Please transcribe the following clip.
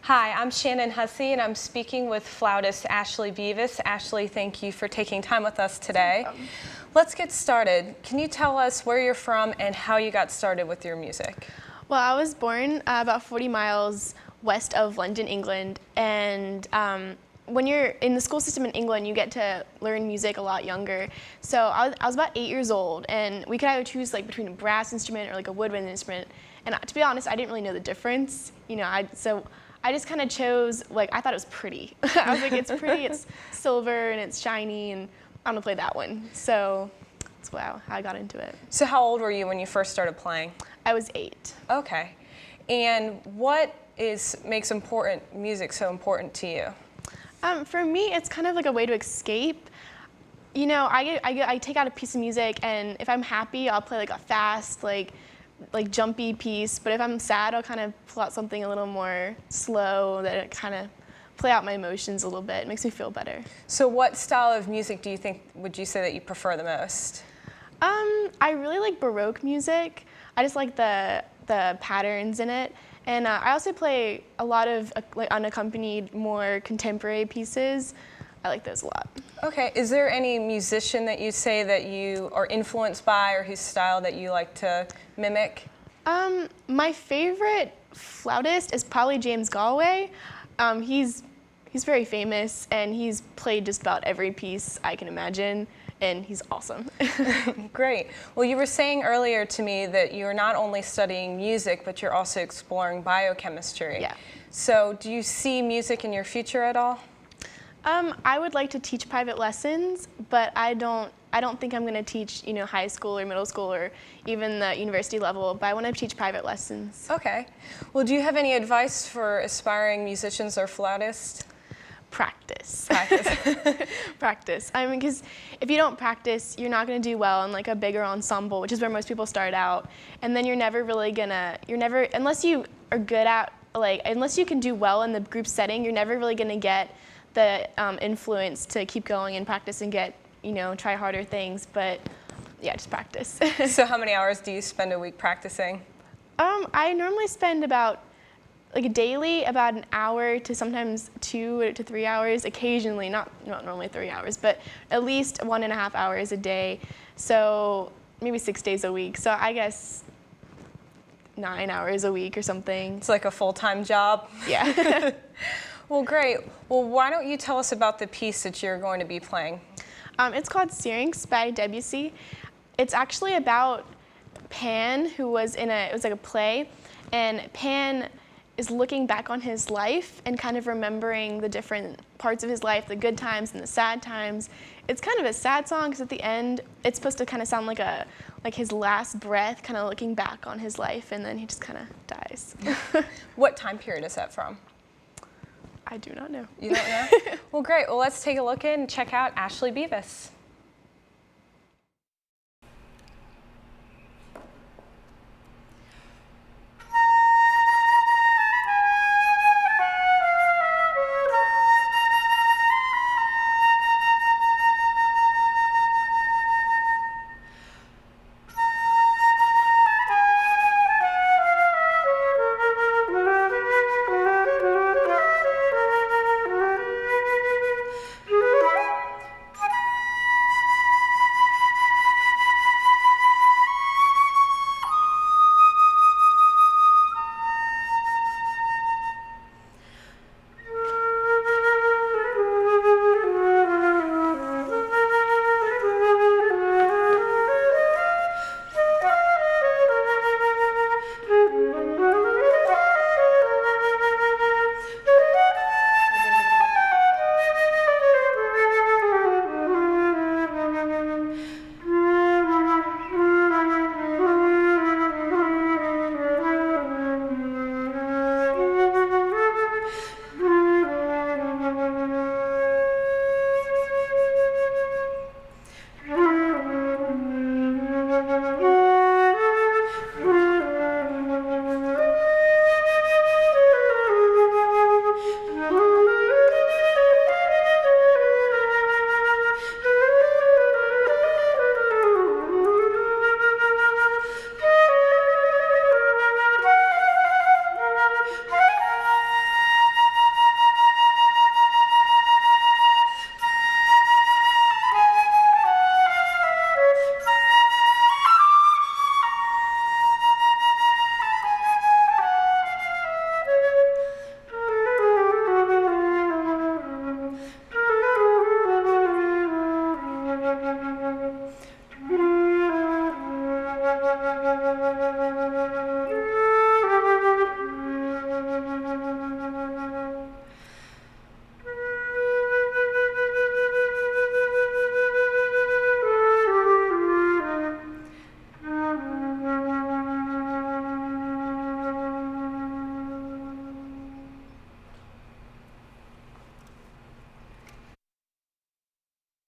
Hi, I'm Shannon Hussey, and I'm speaking with flautist Ashley Beavis. Ashley, thank you for taking time with us today. Let's get started. Can you tell us where you're from and how you got started with your music? Well, I was born about 40 miles west of London, England, and when you're in the school system in England, you get to learn music a lot younger. So I was about 8 years old, and we could either choose between a brass instrument or a woodwind instrument. And to be honest, I didn't really know the difference. So I just kind of chose, I thought it was pretty. I was like, it's pretty, it's silver and it's shiny, and I'm gonna play that one. So that's how I got into it. So how old were you when you first started playing? I was 8. Okay. And what makes music so important to you? For me, it's kind of like a way to escape. I take out a piece of music, and if I'm happy, I'll play a fast, jumpy piece. But if I'm sad, I'll kind of pull out something a little more slow that kind of play out my emotions a little bit. It makes me feel better. So what style of music would you say that you prefer the most? I really like Baroque music. I just like the patterns in it. And I also play a lot of unaccompanied, more contemporary pieces. I like those a lot. Okay, is there any musician that you say that you are influenced by or whose style that you like to mimic? My favorite flautist is probably James Galway. He's very famous, and he's played just about every piece I can imagine, and he's awesome. Great. Well, you were saying earlier to me that you're not only studying music, but you're also exploring biochemistry. Yeah. So do you see music in your future at all? I would like to teach private lessons, but I don't think I'm going to teach, high school or middle school or even the university level, but I want to teach private lessons. Okay. Well, do you have any advice for aspiring musicians or flautists? Practice. Practice. Practice. I mean, because if you don't practice, you're not going to do well in a bigger ensemble, which is where most people start out. And then unless you are good at, unless you can do well in the group setting, you're never really going to get the influence to keep going and practice and get, try harder things. But yeah, just practice. So how many hours do you spend a week practicing? I normally spend daily about an hour to sometimes 2 to 3 hours, occasionally, not normally 3 hours, but at least 1.5 hours a day. So maybe 6 days a week. So I guess 9 hours a week or something. It's like a full-time job? Yeah. Well, great. Well, why don't you tell us about the piece that you're going to be playing? It's called Syrinx by Debussy. It's actually about Pan, who was it was like a play, and Pan is looking back on his life and kind of remembering the different parts of his life, the good times and the sad times. It's kind of a sad song because at the end, it's supposed to kind of sound like his last breath, kind of looking back on his life, and then he just kind of dies. What time period is that from? I do not know. You don't know? Well, great. Well, let's take a look in and check out Ashley Beavis. you.